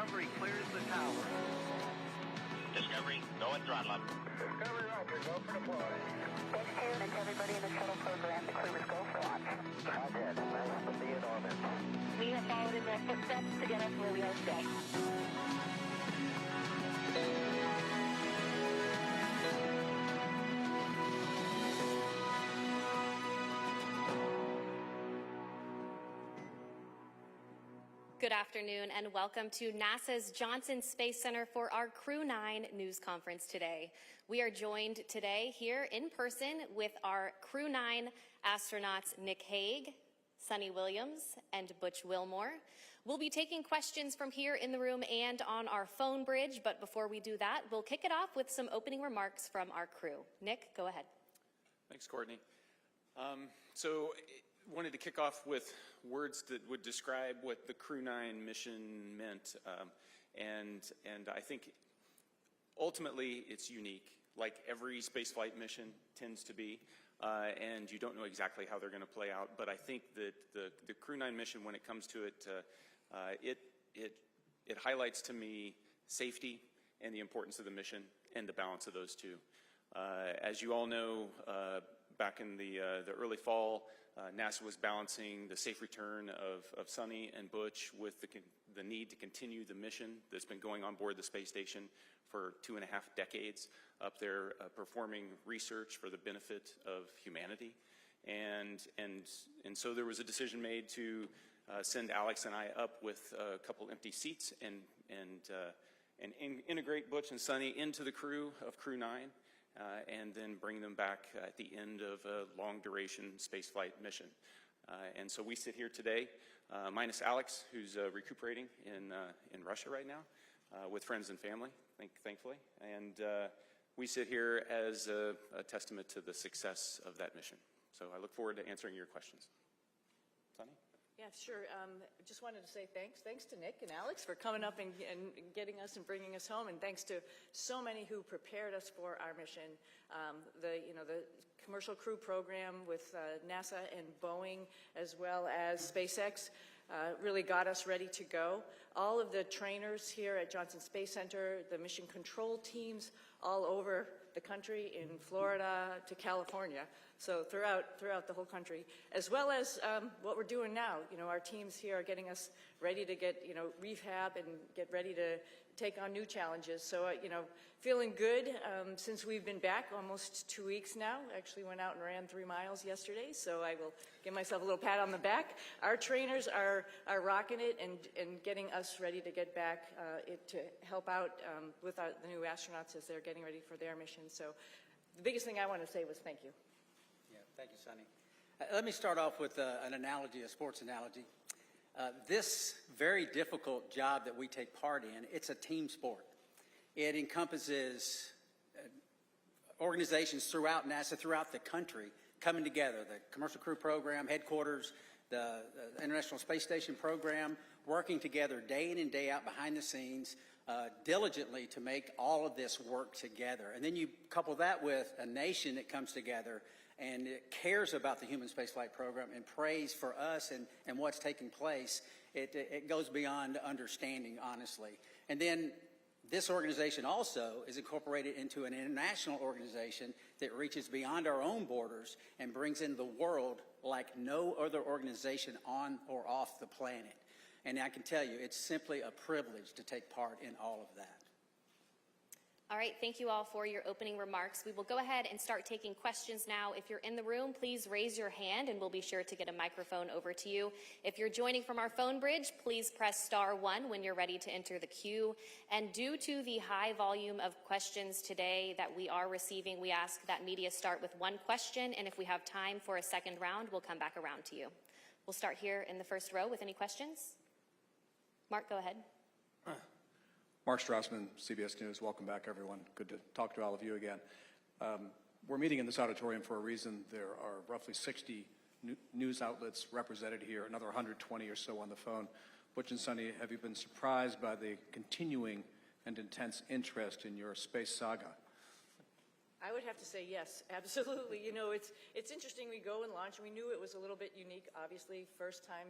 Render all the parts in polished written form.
Discovery clears the tower. Discovery, go and throttle up. Discovery rocket, go for deploy. Thanks, Karen, and to everybody in the shuttle program. The crew is go for launch. Roger, nice to be in orbit. We have followed in their footsteps to get us where we are today. Good afternoon and welcome to NASA's Johnson Space Center for our Crew 9 news conference today. We are joined today here in person with our Crew 9 astronauts Nick Hague, Suni Williams, and Butch Wilmore. We'll be taking questions from here in the room and on our phone bridge, but before we do that, we'll kick it off with some opening remarks from our crew. Nick, go ahead. Thanks, Courtney. Wanted to kick off with words that would describe what the Crew 9 mission meant, and I think ultimately it's unique, like every spaceflight mission tends to be, and you don't know exactly how they're going to play out. But I think that the Crew 9 mission, when it comes to it, it highlights to me safety and the importance of the mission and the balance of those two. As you all know, back in the early fall, NASA was balancing the safe return of Suni and Butch with the need to continue the mission that's been going on board the space station for 2.5 decades up there, performing research for the benefit of humanity. And so there was a decision made to send Alex and I up with a couple empty seats and integrate Butch and Suni into the crew of Crew 9. And then bring them back at the end of a long-duration spaceflight mission. And so we sit here today, minus Alex, who's recuperating in Russia right now with friends and family, thankfully. And we sit here as a testament to the success of that mission. So I look forward to answering your questions. Suni? Yeah, sure. Just wanted to say thanks. Thanks to Nick and Alex for coming up and getting us and bringing us home, and thanks to so many who prepared us for our mission. The commercial crew program with NASA and Boeing, as well as SpaceX, really got us ready to go. All of the trainers here at Johnson Space Center, the mission control teams all over the country, in Florida to California, so throughout the whole country, as well as what we're doing now. Our teams here are getting us ready to get, rehab and get ready to take on new challenges. So, feeling good since we've been back almost 2 weeks now. Actually went out and ran 3 miles yesterday, so I will give myself a little pat on the back. Our trainers are rocking it and getting us ready to get back to help out with the new astronauts as they're getting ready for their mission. So the biggest thing I want to say was thank you. Yeah, thank you, Suni. Let me start off with an analogy, a sports analogy. This very difficult job that we take part in, it's a team sport. It encompasses organizations throughout NASA, throughout the country, coming together. The Commercial Crew Program, headquarters, the International Space Station program, working together day in and day out behind the scenes, diligently to make all of this work together. And then you couple that with a nation that comes together and it cares about the human spaceflight program and prays for us and what's taking place. It goes beyond understanding, honestly. And then this organization also is incorporated into an international organization that reaches beyond our own borders and brings in the world like no other organization on or off the planet. And I can tell you, it's simply a privilege to take part in all of that. All right, thank you all for your opening remarks. We will go ahead and start taking questions now. If you're in the room, please raise your hand and we'll be sure to get a microphone over to you. If you're joining from our phone bridge, please press *1 when you're ready to enter the queue. And due to the high volume of questions today that we are receiving, we ask that media start with 1 question, and if we have time for a second round, we'll come back around to you. We'll start here in the first row with any questions. Mark, go ahead. Mark Strassman, CBS News. Welcome back, everyone. Good to talk to all of you again. We're meeting in this auditorium for a reason. There are roughly 60 news outlets represented here, another 120 or so on the phone. Butch and Suni, have you been surprised by the continuing and intense interest in your space saga? I would have to say yes, absolutely. It's interesting. We go and launch. We knew it was a little bit unique, obviously, first time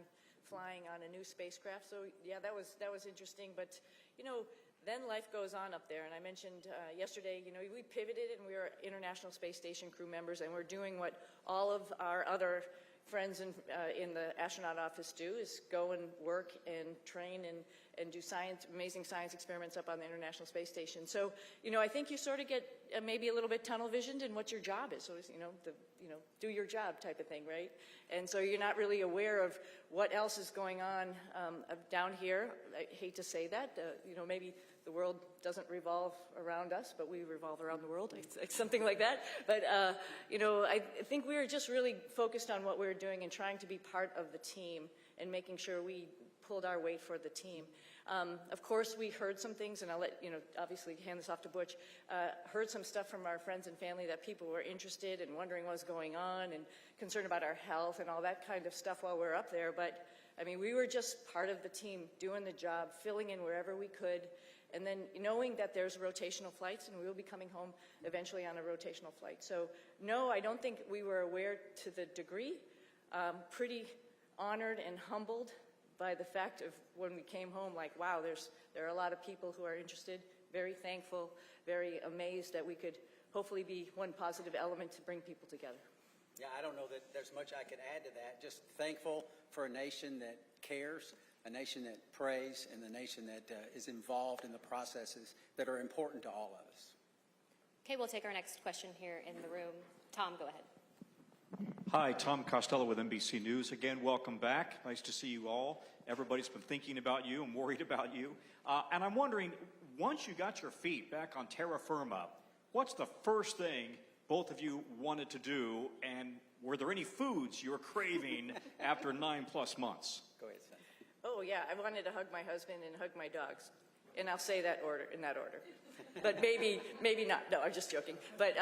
flying on a new spacecraft. So yeah, that was interesting. But you know, then life goes on up there. And I mentioned yesterday, you know, we pivoted and we were International Space Station crew members, and we're doing what all of our other friends in the astronaut office do, is go and work and train and do amazing science experiments up on the International Space Station. So, you know, I think you sort of get maybe a little bit tunnel visioned in what your job is. So, you know, do your job type of thing, right? And so you're not really aware of what else is going on down here. I hate to say that, you know, maybe the world doesn't revolve around us, but we revolve around the world, something like that. But, you know, I think we were just really focused on what we were doing and trying to be part of the team and making sure we pulled our weight for the team. Of course, we heard some things, and I'll let, you know, obviously hand this off to Butch, heard some stuff from our friends and family that people were interested and wondering what was going on and concerned about our health and all that kind of stuff while we were up there. But, I mean, we were just part of the team doing the job, filling in wherever we could, and then knowing that there's rotational flights and we will be coming home eventually on a rotational flight. So, no, I don't think we were aware to the degree. Pretty honored and humbled by the fact of when we came home, like, wow, there are a lot of people who are interested, very thankful, very amazed that we could hopefully be one positive element to bring people together. Yeah, I don't know that there's much I could add to that. Just thankful for a nation that cares, a nation that prays, and a nation that is involved in the processes that are important to all of us. Okay, we'll take our next question here in the room. Tom, go ahead. Hi, Tom Costello with NBC News. Again, welcome back. Nice to see you all. Everybody's been thinking about you and worried about you. And I'm wondering, once you got your feet back on terra firma, what's the first thing both of you wanted to do, and were there any foods you were craving after 9+ months? Go ahead, Son. Oh yeah, I wanted to hug my husband and hug my dogs. And I'll say that in that order. But maybe not. No, I'm just joking. But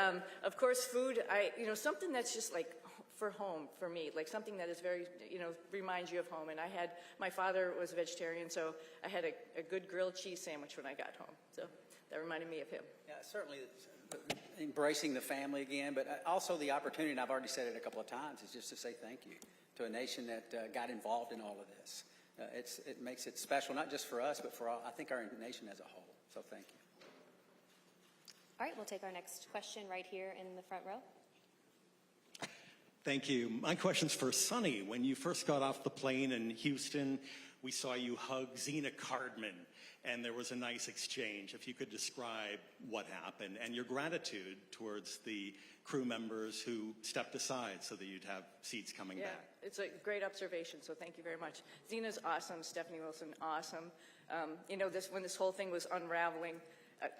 of course, food, you know, something that's just like for home for me, like something that is very, you know, reminds you of home. And my father was a vegetarian, so I had a good grilled cheese sandwich when I got home. So that reminded me of him. Yeah, certainly embracing the family again, but also the opportunity, and I've already said it a couple of times, is just to say thank you to a nation that got involved in all of this. It makes it special, not just for us, but for all, I think our nation as a whole. So thank you. All right, we'll take our next question right here in the front row. Thank you. My question's for Suni. When you first got off the plane in Houston, we saw you hug Zena Cardman, and there was a nice exchange. If you could describe what happened and your gratitude towards the crew members who stepped aside so that you'd have seats coming back. Yeah, it's a great observation, so thank you very much. Zena's awesome, Stephanie Wilson, awesome. You know, when this whole thing was unraveling,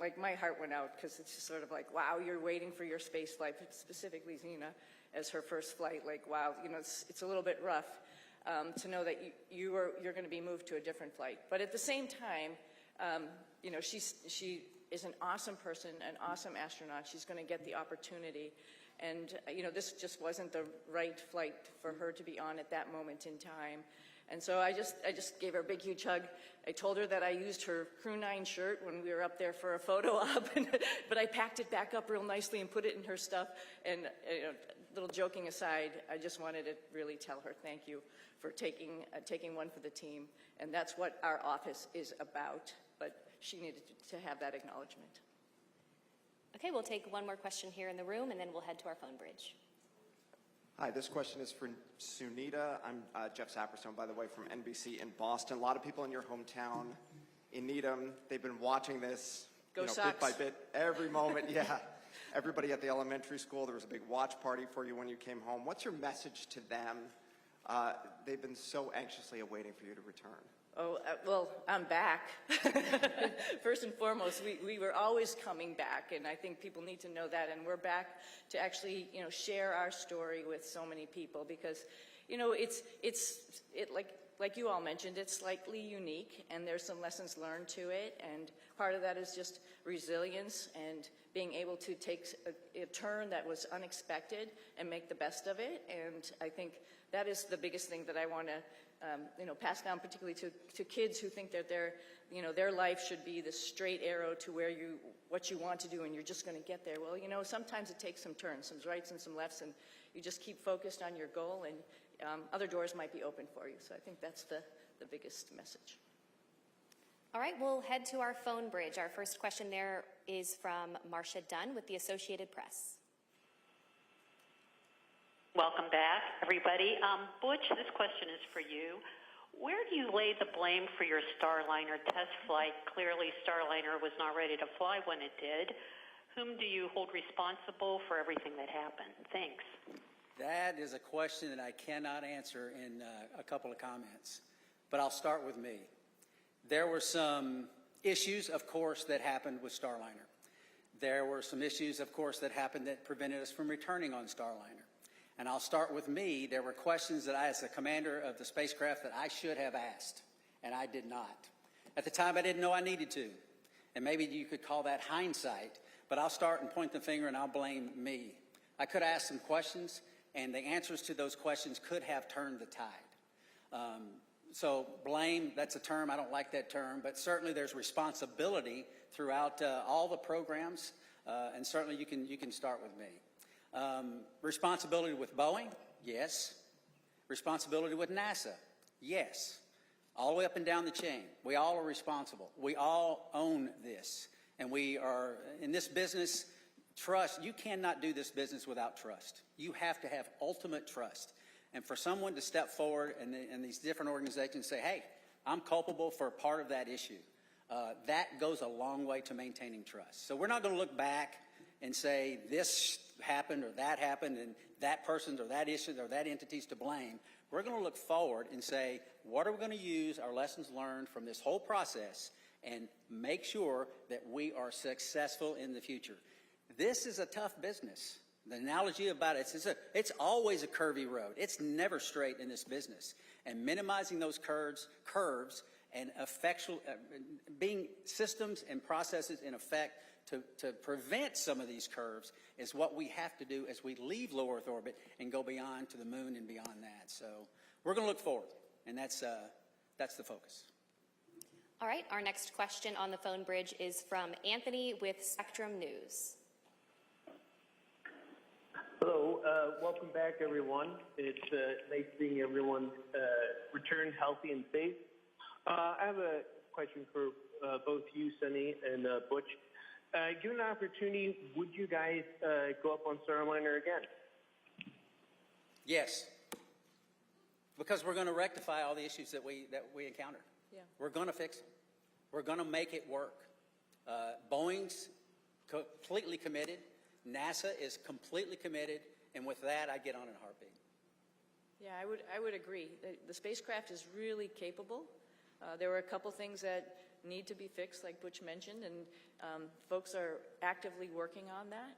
like my heart went out because it's just sort of like, wow, you're waiting for your space flight, specifically Zena as her first flight. Like, wow, you know, it's a little bit rough to know that you're going to be moved to a different flight. But at the same time, you know, she is an awesome person, an awesome astronaut. She's going to get the opportunity. And, you know, this just wasn't the right flight for her to be on at that moment in time. And so I just gave her a big, huge hug. I told her that I used her Crew 9 shirt when we were up there for a photo op, but I packed it back up real nicely and put it in her stuff. And, you know, little joking aside, I just wanted to really tell her thank you for taking one for the team. And that's what our office is about. But she needed to have that acknowledgement. Okay, we'll take one more question here in the room, and then we'll head to our phone bridge. Hi, this question is for Sunita. I'm Jeff Saperstone, by the way, from NBC in Boston. A lot of people in your hometown in Needham, they've been watching this bit by bit, every moment. Yeah, everybody at the elementary school, there was a big watch party for you when you came home. What's your message to them? They've been so anxiously awaiting for you to return. Oh, well, I'm back. First and foremost, we were always coming back, and I think people need to know that, and we're back to actually, you know, share our story with so many people because, you know, it's like you all mentioned, it's slightly unique, and there's some lessons learned to it, and part of that is just resilience and being able to take a turn that was unexpected and make the best of it, and I think that is the biggest thing that I want to you know, pass down particularly to kids who think that their life should be the straight arrow to what you want to do and you're just going to get there. Well, you know, sometimes it takes some turns, some rights and some lefts, and you just keep focused on your goal and other doors might be open for you. So I think that's the biggest message. All right, we'll head to our phone bridge. Our first question there is from Marcia Dunn with the Associated Press. Welcome back, everybody. Butch, this question is for you. Where do you lay the blame for your Starliner test flight? Clearly, Starliner was not ready to fly when it did. Whom do you hold responsible for everything that happened? Thanks. That is a question that I cannot answer in a couple of comments, but I'll start with me. There were some issues, of course, that happened with Starliner. There were some issues, of course, that happened that prevented us from returning on Starliner. And I'll start with me. There were questions that I, as the commander of the spacecraft, that I should have asked, and I did not. At the time, I didn't know I needed to. And maybe you could call that hindsight, but I'll start and point the finger and I'll blame me. I could have asked some questions, and the answers to those questions could have turned the tide. So blame, that's a term, I don't like that term, but certainly there's responsibility throughout all the programs, and certainly you can start with me. Responsibility with Boeing? Yes. Responsibility with NASA? Yes. All the way up and down the chain. We all are responsible. We all own this. And we are, in this business, trust. You cannot do this business without trust. You have to have ultimate trust. And for someone to step forward and these different organizations say, hey, I'm culpable for part of that issue, that goes a long way to maintaining trust. So we're not going to look back and say this happened or that happened and that person's or that issue or that entity's to blame. We're going to look forward and say, what are we going to use our lessons learned from this whole process and make sure that we are successful in the future. This is a tough business. The analogy about it, it's always a curvy road. It's never straight in this business. And minimizing those curves and being systems and processes in effect to prevent some of these curves is what we have to do as we leave low Earth orbit and go beyond to the moon and beyond that. So we're going to look forward, and that's the focus. All right, our next question on the phone bridge is from Anthony with Spectrum News. Hello, welcome back, everyone. It's nice seeing everyone return healthy and safe. I have a question for both you, Suni, and Butch. Given an opportunity, would you guys go up on Starliner again? Yes, because we're going to rectify all the issues that we encountered. Yeah. We're going to fix them. We're going to make it work. Boeing's completely committed. NASA is completely committed, and with that, I get on in a heartbeat. Yeah, I would agree. The spacecraft is really capable. There were a couple things that need to be fixed, like Butch mentioned, and folks are actively working on that.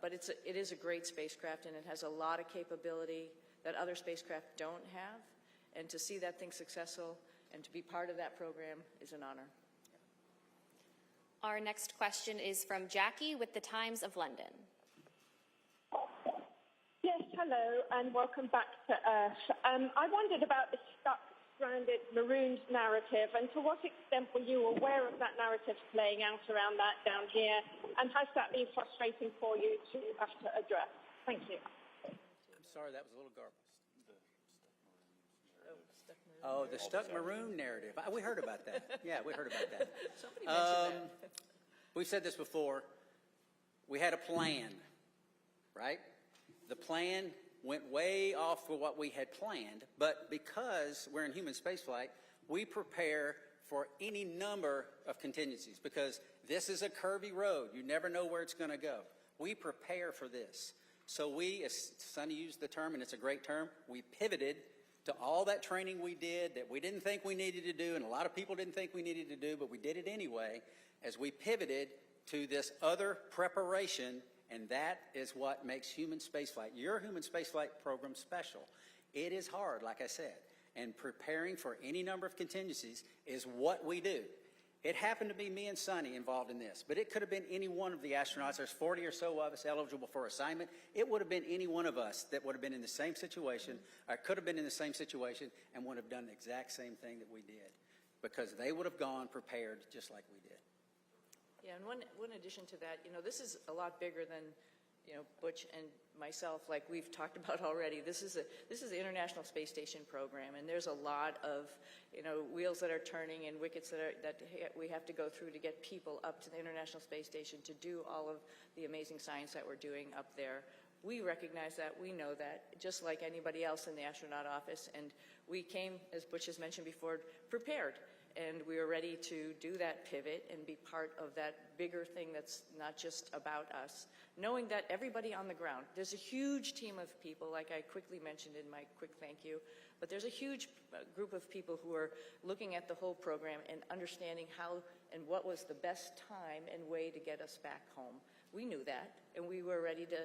But it is a great spacecraft, and it has a lot of capability that other spacecraft don't have. And to see that thing successful and to be part of that program is an honor. Our next question is from Jackie with the Times of London. Yes, hello, and welcome back to Earth. I wondered about the stuck, stranded, marooned narrative, and to what extent were you aware of that narrative playing out around that down here, and has that been frustrating for you to have to address? Thank you. I'm sorry, that was a little garbled. Oh, the stuck maroon narrative. We heard about that. Yeah, we heard about that. Somebody mentioned that. We've said this before. We had a plan, right? The plan went way off for what we had planned, but because we're in human spaceflight, we prepare for any number of contingencies because this is a curvy road. You never know where it's going to go. We prepare for this. So we, as Suni used the term, and it's a great term, we pivoted to all that training we did that we didn't think we needed to do, and a lot of people didn't think we needed to do, but we did it anyway, as we pivoted to this other preparation, and that is what makes human spaceflight, your human spaceflight program, special. It is hard, like I said, and preparing for any number of contingencies is what we do. It happened to be me and Suni involved in this, but it could have been any one of the astronauts. There's 40 or so of us eligible for assignment. It would have been any one of us that would have been in the same situation, or could have been in the same situation, and would have done the exact same thing that we did, because they would have gone prepared just like we did. Yeah, and one addition to that, this is a lot bigger than Butch and myself, like we've talked about already, this is the International Space Station program, and there's a lot of wheels that are turning and wickets that we have to go through to get people up to the International Space Station to do all of the amazing science that we're doing up there. We recognize that, we know that, just like anybody else in the astronaut office, and we came, as Butch has mentioned before, prepared. And we are ready to do that pivot and be part of that bigger thing that's not just about us. Knowing that everybody on the ground, there's a huge team of people, like I quickly mentioned in my quick thank you, but there's a huge group of people who are looking at the whole program and understanding how and what was the best time and way to get us back home. We knew that, and we were ready to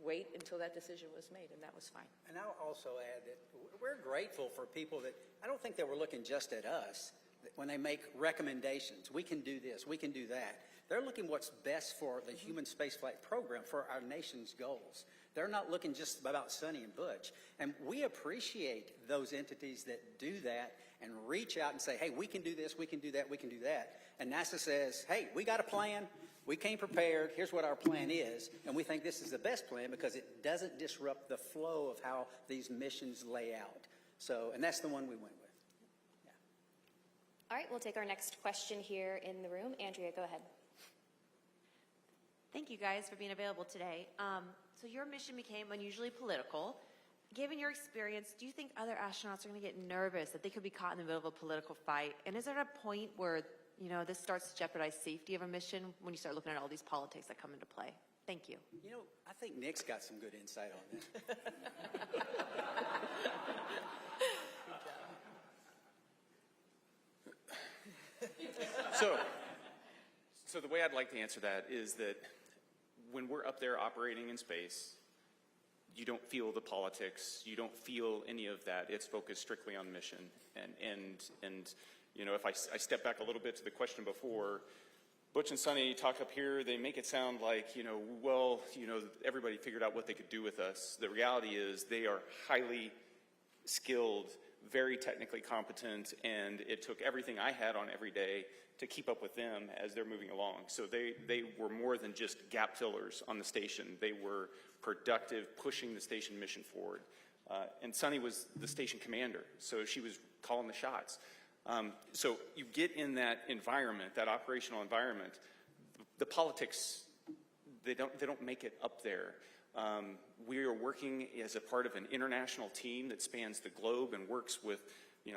wait until that decision was made, and that was fine. And I'll also add that we're grateful for people that, I don't think they were looking just at us when they make recommendations. We can do this, we can do that. They're looking what's best for the human spaceflight program, for our nation's goals. They're not looking just about Suni and Butch. And we appreciate those entities that do that and reach out and say, hey, we can do this, we can do that, we can do that. And NASA says, hey, we got a plan. We came prepared. Here's what our plan is. And we think this is the best plan because it doesn't disrupt the flow of how these missions lay out. So, and that's the one we went with. All right, we'll take our next question here in the room. Andrea, go ahead. Thank you guys for being available today. So your mission became unusually political. Given your experience, do you think other astronauts are going to get nervous that they could be caught in the middle of a political fight? And is there a point where, this starts to jeopardize safety of a mission when you start looking at all these politics that come into play? Thank you. I think Nick's got some good insight on that. So the way I'd like to answer that is that when we're up there operating in space, you don't feel the politics, you don't feel any of that. It's focused strictly on mission. And if I step back a little bit to the question before, Butch and Suni talk up here, they make it sound like, everybody figured out what they could do with us. The reality is they are highly skilled, very technically competent, and it took everything I had on every day to keep up with them as they're moving along. So they were more than just gap fillers on the station. They were productive, pushing the station mission forward. And Suni was the station commander, so she was calling the shots. So you get in that environment, that operational environment, the politics, they don't make it up there. We are working as a part of an international team that spans the globe and works with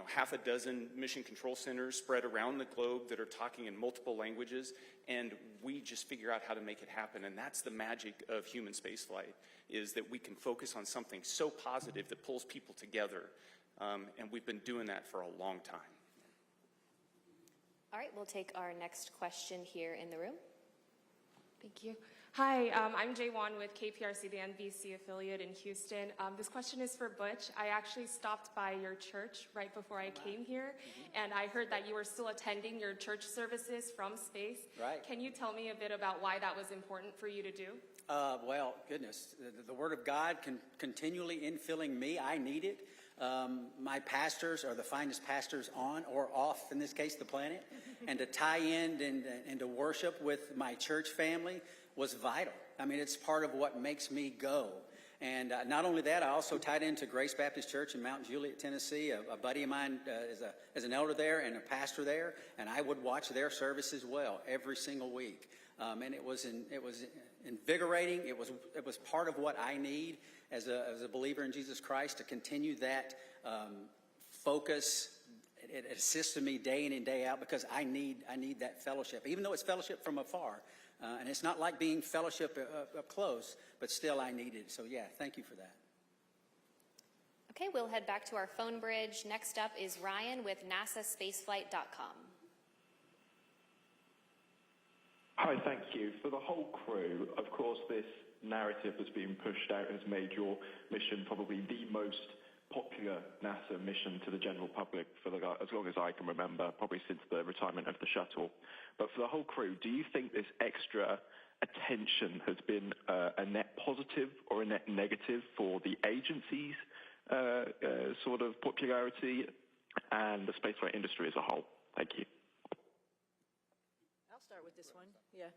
half a dozen mission control centers spread around the globe that are talking in multiple languages, and we just figure out how to make it happen. And that's the magic of human spaceflight, is that we can focus on something so positive that pulls people together, and we've been doing that for a long time. All right, we'll take our next question here in the room. Thank you. Hi, I'm Jay Wan with KPRC, the NBC affiliate in Houston. This question is for Butch. I actually stopped by your church right before I came here, and I heard that you were still attending your church services from space. Right. Can you tell me a bit about why that was important for you to do? Well, goodness, the Word of God continually infilling me. I need it. My pastors are the finest pastors on or off, in this case, the planet. And to tie in and to worship with my church family was vital. I mean, it's part of what makes me go. And not only that, I also tied into Grace Baptist Church in Mount Juliet, Tennessee. A buddy of mine is an elder there and a pastor there, and I would watch their service as well every single week. And it was invigorating. It was part of what I need as a believer in Jesus Christ, to continue that focus. It assists me day in and day out because I need that fellowship, even though it's fellowship from afar. And it's not like being fellowship up close, but still I need it. So yeah, thank you for that. Okay, we'll head back to our phone bridge. Next up is Ryan with NASAspaceflight.com. Hi, thank you. For the whole crew, of course, this narrative that's being pushed out has made your mission probably the most popular NASA mission to the general public for as long as I can remember, probably since the retirement of the shuttle. But for the whole crew, do you think this extra attention has been a net positive or a net negative for the agency's sort of popularity and the spaceflight industry as a whole? Thank you. I'll start with this one. Yeah.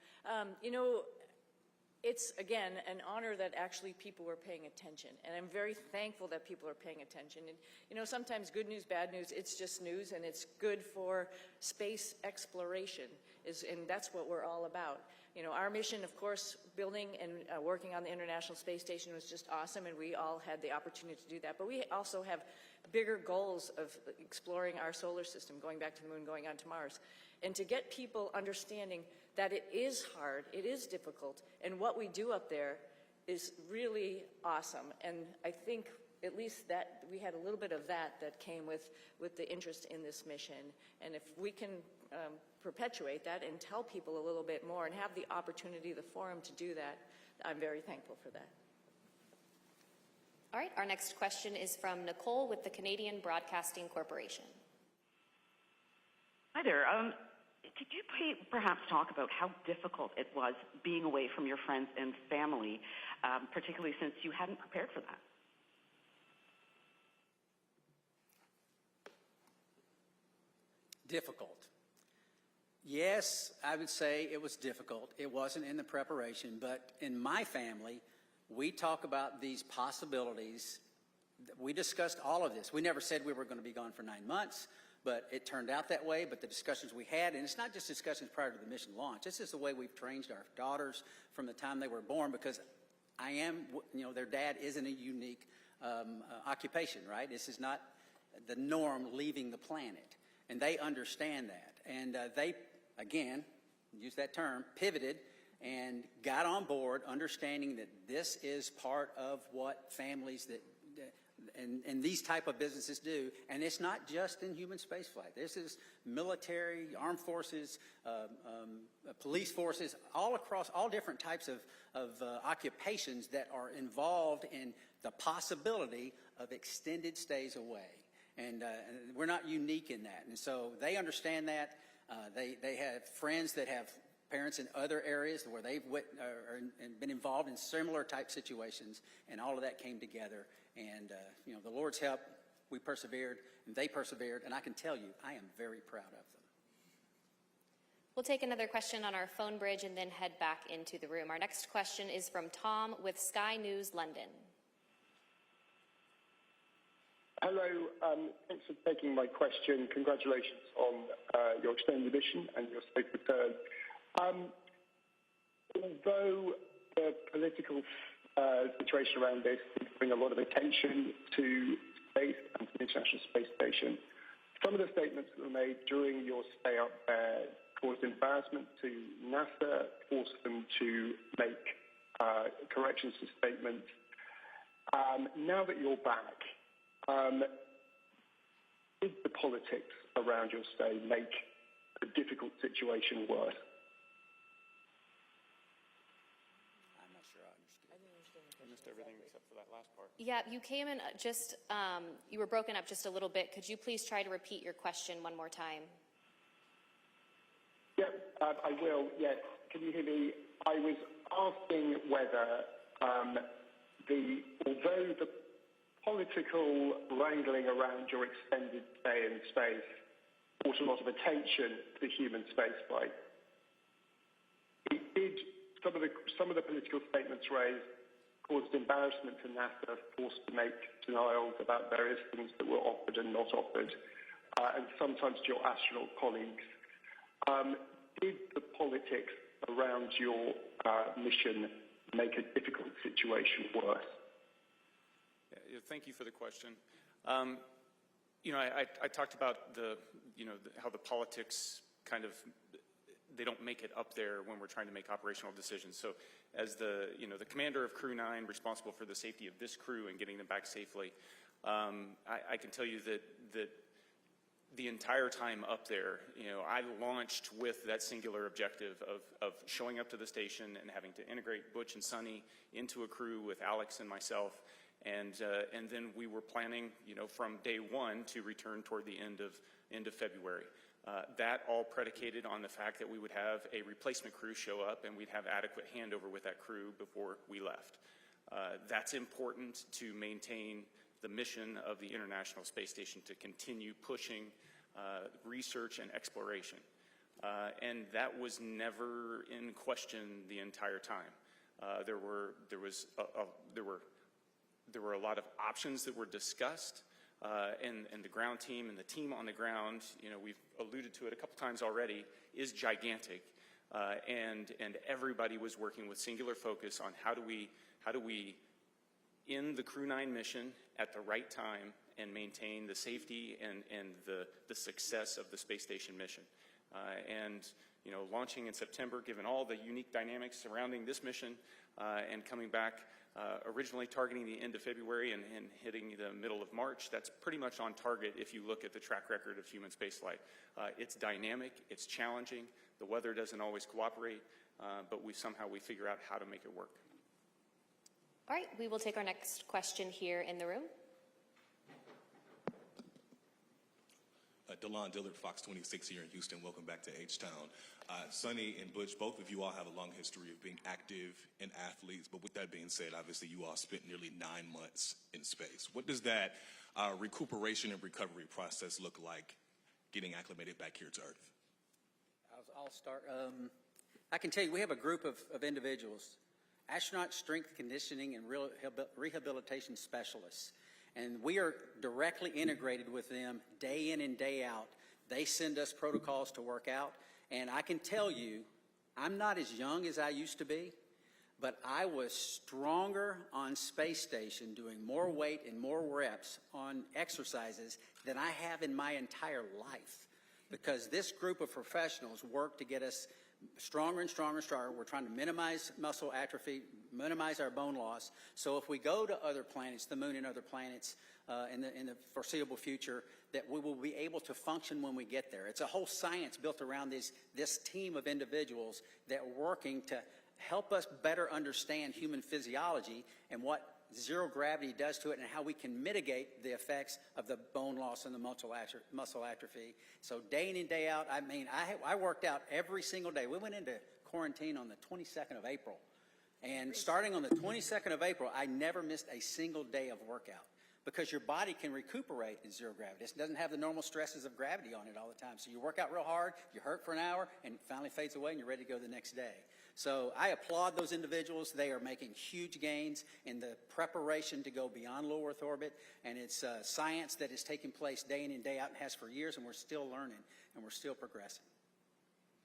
it's, again, an honor that actually people were paying attention. And I'm very thankful that people are paying attention. And, you know, sometimes good news, bad news, it's just news, and it's good for space exploration, and that's what we're all about. You know, our mission, of course, building and working on the International Space Station was just awesome, and we all had the opportunity to do that. But we also have bigger goals of exploring our solar system, going back to the moon, going on to Mars. And to get people understanding that it is hard, it is difficult, and what we do up there is really awesome. And I think at least that we had a little bit of that came with the interest in this mission. And if we can perpetuate that and tell people a little bit more and have the opportunity, the forum to do that, I'm very thankful for that. All right, our next question is from Nicole with the Canadian Broadcasting Corporation. Hi there. Could you perhaps talk about how difficult it was being away from your friends and family, particularly since you hadn't prepared for that? Difficult. Yes, I would say it was difficult. It wasn't in the preparation, but in my family, we talk about these possibilities. We discussed all of this. We never said we were going to be gone for 9 months, but it turned out that way. But the discussions we had, and it's not just discussions prior to the mission launch. This is the way we've trained our daughters from the time they were born, because their dad isn't a unique occupation, right? This is not the norm leaving the planet. And they understand that. And they, again, use that term, pivoted and got on board, understanding that this is part of what families and these type of businesses do. And it's not just in human spaceflight. This is military, armed forces, police forces, all across all different types of occupations that are involved in the possibility of extended stays away. And we're not unique in that. And so they understand that. They have friends that have parents in other areas where they've been involved in similar type situations, and all of that came together. And, the Lord's help, we persevered, and they persevered, and I can tell you, I am very proud of them. We'll take another question on our phone bridge and then head back into the room. Our next question is from Tom with Sky News London. Hello, thanks for taking my question. Congratulations on your extended mission and your safe return. Although the political situation around this is bringing a lot of attention to space and to the International Space Station, some of the statements that were made during your stay up there caused embarrassment to NASA, forced them to make corrections to statements. Now that you're back, did the politics around your stay make a difficult situation worse? I'm not sure I understood. I missed everything except for that last part. Yeah, you came in you were broken up just a little bit. Could you please try to repeat your question one more time? Yeah, I will. Yes. Can you hear me? I was asking whether, although the political wrangling around your extended stay in space brought a lot of attention to human spaceflight, some of the political statements raised caused embarrassment to NASA, forced to make denials about various things that were offered and not offered, and sometimes to your astronaut colleagues. Did the politics around your mission make a difficult situation worse? Yeah, thank you for the question. I talked about how the politics they don't make it up there when we're trying to make operational decisions. So as the commander of Crew 9, responsible for the safety of this crew and getting them back safely, I can tell you that the entire time up there, I launched with that singular objective of showing up to the station and having to integrate Butch and Suni into a crew with Alex and myself. And then we were planning, from day one to return toward the end of February. That all predicated on the fact that we would have a replacement crew show up and we'd have adequate handover with that crew before we left. That's important to maintain the mission of the International Space Station, to continue pushing research and exploration. And that was never in question the entire time. There were a lot of options that were discussed, and the ground team and the team on the ground, we've alluded to it a couple times already, is gigantic, and everybody was working with singular focus on how do we end the Crew 9 mission at the right time and maintain the safety and the success of the space station mission. Launching in September, given all the unique dynamics surrounding this mission, and coming back originally targeting the end of February and hitting the middle of March, that's pretty much on target if you look at the track record of human spaceflight. It's dynamic, it's challenging, the weather doesn't always cooperate, but we figure out how to make it work. All right, we will take our next question here in the room. DeLon Dillard, Fox 26 here in Houston. Welcome back to H-Town. Suni and Butch, both of you all have a long history of being active and athletes, but with that being said, obviously you all spent nearly 9 months in space. What does that recuperation and recovery process look like getting acclimated back here to Earth? I'll start. I can tell you we have a group of individuals, astronaut strength conditioning and rehabilitation specialists. And we are directly integrated with them day in and day out. They send us protocols to work out. And I can tell you, I'm not as young as I used to be, but I was stronger on space station doing more weight and more reps on exercises than I have in my entire life. Because this group of professionals work to get us stronger and stronger and stronger. We're trying to minimize muscle atrophy, minimize our bone loss. So if we go to other planets, the moon and other planets in the foreseeable future, that we will be able to function when we get there. It's a whole science built around this team of individuals that are working to help us better understand human physiology and what zero gravity does to it and how we can mitigate the effects of the bone loss and the muscle atrophy. So day in and day out, I worked out every single day. We went into quarantine on the 22nd of April. And starting on the 22nd of April, I never missed a single day of workout because your body can recuperate in zero gravity. It doesn't have the normal stresses of gravity on it all the time. So you work out real hard, you hurt for an hour, and it finally fades away and you're ready to go the next day. So I applaud those individuals. They are making huge gains in the preparation to go beyond low Earth orbit, and it's science that is taking place day in and day out and has for years, and we're still learning, and we're still progressing.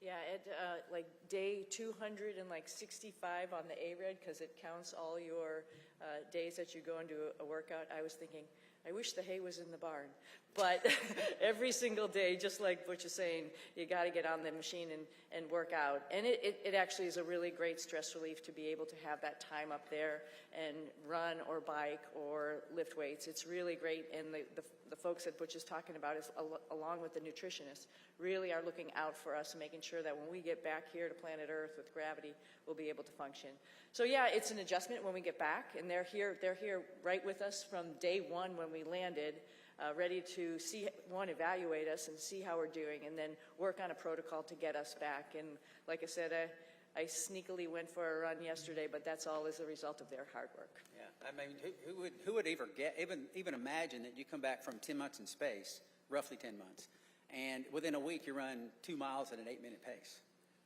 Yeah, at like day 265 on the ARED, because it counts all your days that you go into a workout, I was thinking, I wish the hay was in the barn. But every single day, just like Butch is saying, you got to get on the machine and work out. And it actually is a really great stress relief to be able to have that time up there and run or bike or lift weights. It's really great. And the folks that Butch is talking about, along with the nutritionists, really are looking out for us and making sure that when we get back here to planet Earth with gravity, we'll be able to function. So yeah, it's an adjustment when we get back, and they're here right with us from day one when we landed, ready to evaluate us and see how we're doing, and then work on a protocol to get us back. And like I said, I sneakily went for a run yesterday, but that's all as a result of their hard work. Yeah, I mean, who would even imagine that you come back from 10 months in space, roughly 10 months, and within a week you run 2 miles at an 8-minute pace?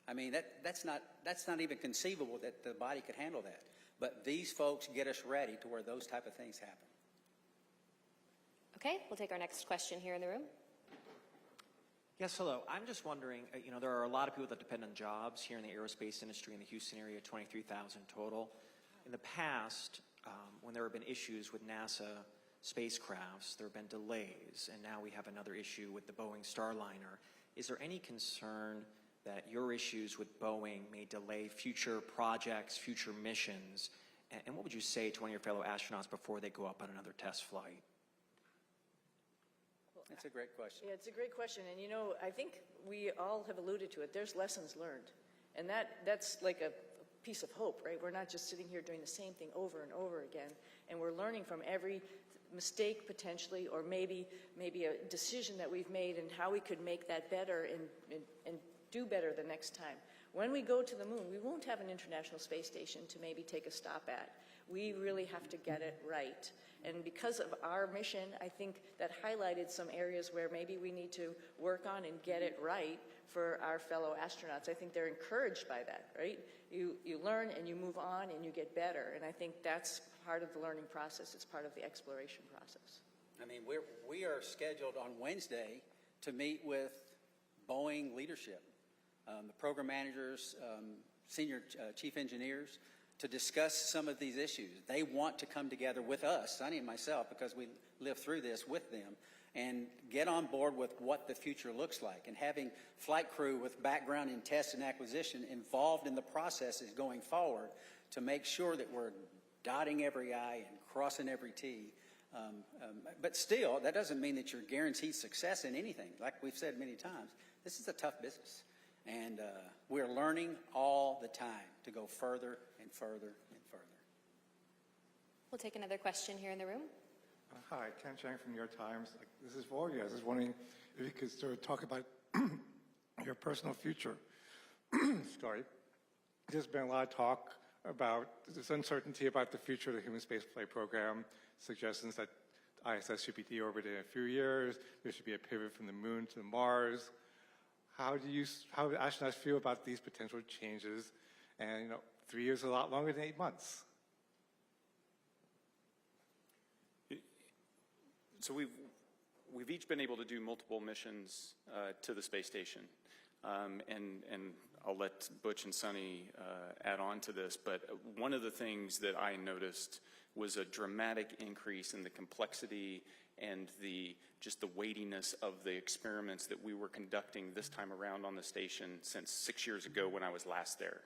I mean, that's not even conceivable that the body could handle that. But these folks get us ready to where those type of things happen. Okay, we'll take our next question here in the room. Yes, hello. I'm just wondering, there are a lot of people that depend on jobs here in the aerospace industry in the Houston area, 23,000 total. In the past, when there have been issues with NASA spacecrafts, there have been delays, and now we have another issue with the Boeing Starliner. Is there any concern that your issues with Boeing may delay future projects, future missions? And what would you say to one of your fellow astronauts before they go up on another test flight? That's a great question. Yeah, it's a great question. And I think we all have alluded to it. There's lessons learned. And that's like a piece of hope, right? We're not just sitting here doing the same thing over and over again. And we're learning from every mistake potentially, or maybe a decision that we've made and how we could make that better and do better the next time. When we go to the moon, we won't have an International Space Station to maybe take a stop at. We really have to get it right. And because of our mission, I think that highlighted some areas where maybe we need to work on and get it right for our fellow astronauts. I think they're encouraged by that, right? You learn and you move on and you get better. And I think that's part of the learning process. It's part of the exploration process. I mean, we are scheduled on Wednesday to meet with Boeing leadership, the program managers, senior chief engineers, to discuss some of these issues. They want to come together with us, Suni and myself, because we lived through this with them, and get on board with what the future looks like. And having flight crew with background in test and acquisition involved in the processes going forward to make sure that we're dotting every I and crossing every T. But still, that doesn't mean that you're guaranteed success in anything. Like we've said many times, this is a tough business. And we're learning all the time to go further and further and further. We'll take another question here in the room. Hi, Ken Chang from New York Times. This is for you. I was just wondering if you could sort of talk about your personal future. Sorry. There's been a lot of talk about this uncertainty about the future of the human spaceflight program, suggestions that ISS should be deorbited in a few years, there should be a pivot from the moon to Mars. How do astronauts feel about these potential changes? And 3 years is a lot longer than 8 months. So we've each been able to do multiple missions to the space station, and I'll let Butch and Suni add on to this. But one of the things that I noticed was a dramatic increase in the complexity and just the weightiness of the experiments that we were conducting this time around on the station since 6 years ago when I was last there.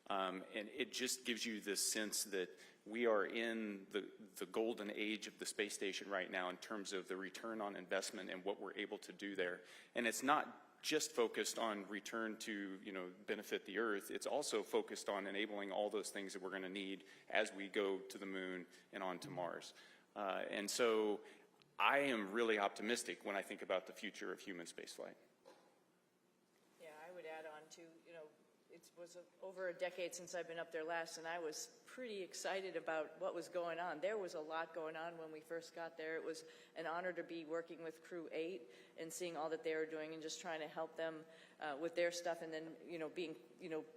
And it just gives you this sense that we are in the golden age of the space station right now in terms of the return on investment and what we're able to do there. And it's not just focused on return to benefit the Earth. It's also focused on enabling all those things that we're going to need as we go to the moon and on to Mars. And so I am really optimistic when I think about the future of human spaceflight. Yeah, I would add on to, it was over a decade since I've been up there last, and I was pretty excited about what was going on. There was a lot going on when we first got there. It was an honor to be working with Crew 8 and seeing all that they were doing and just trying to help them with their stuff, and then, being,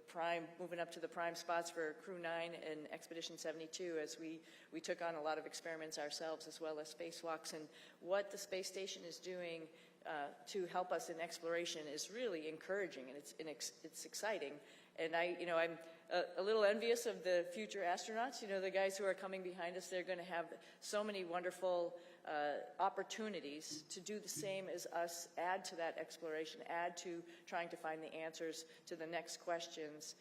prime, moving up to the prime spots for Crew 9 and Expedition 72 as we took on a lot of experiments ourselves as well as spacewalks. And what the space station is doing to help us in exploration is really encouraging, and it's exciting. And I'm a little envious of the future astronauts. The guys who are coming behind us, they're going to have so many wonderful opportunities to do the same as us, add to that exploration, add to trying to find the answers to the next questions.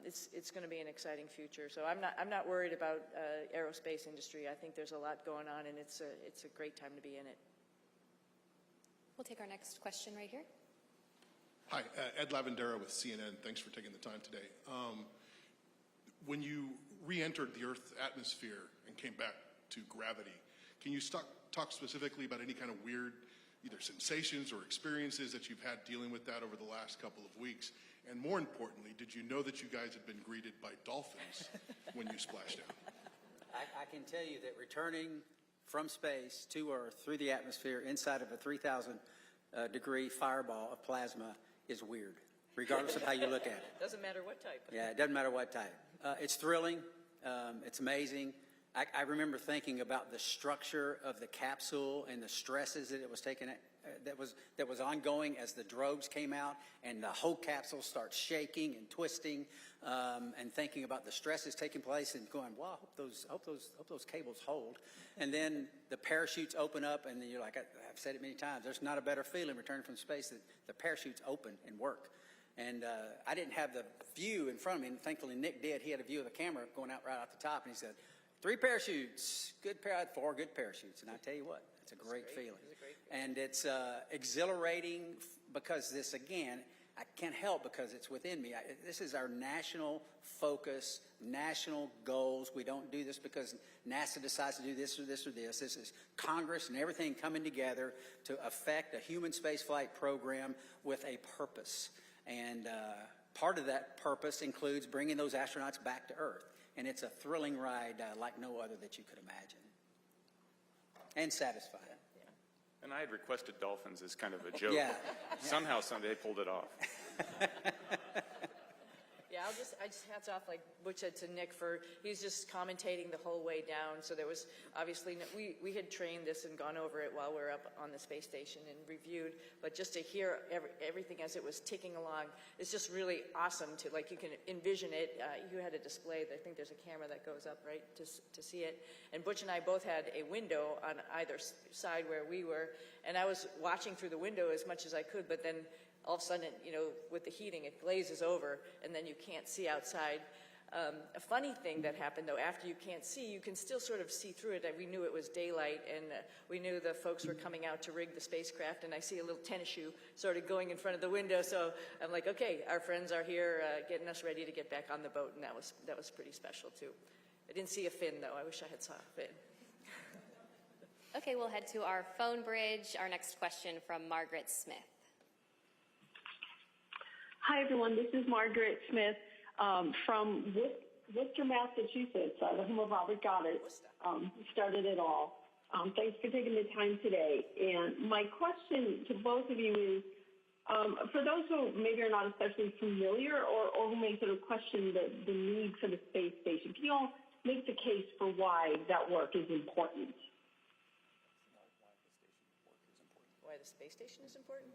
It's going to be an exciting future. So I'm not worried about aerospace industry. I think there's a lot going on, and it's a great time to be in it. We'll take our next question right here. Hi, Ed Lavandera with CNN. Thanks for taking the time today. When you re-entered the Earth's atmosphere and came back to gravity, can you talk specifically about any kind of weird either sensations or experiences that you've had dealing with that over the last couple of weeks? And more importantly, did you know that you guys had been greeted by dolphins when you splashed down? I can tell you that returning from space to Earth through the atmosphere inside of a 3,000 degree fireball of plasma is weird, regardless of how you look at it. Doesn't matter what type. Yeah, it doesn't matter what type. It's thrilling. It's amazing. I remember thinking about the structure of the capsule and the stresses that it was taking, that was ongoing as the drogues came out, and the whole capsule starts shaking and twisting, and thinking about the stresses taking place and going, wow, I hope those cables hold. And then the parachutes open up, and then you're like, I've said it many times, there's not a better feeling returning from space than the parachutes open and work. And I didn't have the view in front of me, and thankfully Nick did. He had a view of the camera going out right off the top, and he said, 3 parachutes, 4 good parachutes. And I tell you what, it's a great feeling. And it's exhilarating because this, again, I can't help because it's within me. This is our national focus, national goals. We don't do this because NASA decides to do this or this or this. This is Congress and everything coming together to affect a human spaceflight program with a purpose. And part of that purpose includes bringing those astronauts back to Earth. And it's a thrilling ride like no other that you could imagine. And satisfied. And I had requested dolphins as kind of a joke. Yeah. Somehow, they pulled it off. Yeah, I just hats off, like Butch said to Nick, he was just commentating the whole way down. So there was obviously, we had trained this and gone over it while we were up on the space station and reviewed, but just to hear everything as it was ticking along, it's just really awesome to, like, you can envision it. You had a display, I think there's a camera that goes up, right, to see it. And Butch and I both had a window on either side where we were, and I was watching through the window as much as I could, but then all of a sudden, with the heating, it glazes over, and then you can't see outside. A funny thing that happened, though, after you can't see, you can still sort of see through it. We knew it was daylight, and we knew the folks were coming out to rig the spacecraft, and I see a little tennis shoe sort of going in front of the window, so I'm like, okay, our friends are here getting us ready to get back on the boat, and that was pretty special, too. I didn't see a fin, though. I wish I had saw a fin. Okay, we'll head to our phone bridge. Our next question from Margaret Smith. Hi, everyone. This is Margaret Smith from Worcester, Massachusetts, the home of Robert Goddard. Started it all. Thanks for taking the time today. And my question to both of you is, for those who maybe are not especially familiar or who may sort of question the need for the space station, can you all make the case for why that work is important? Why the space station is important?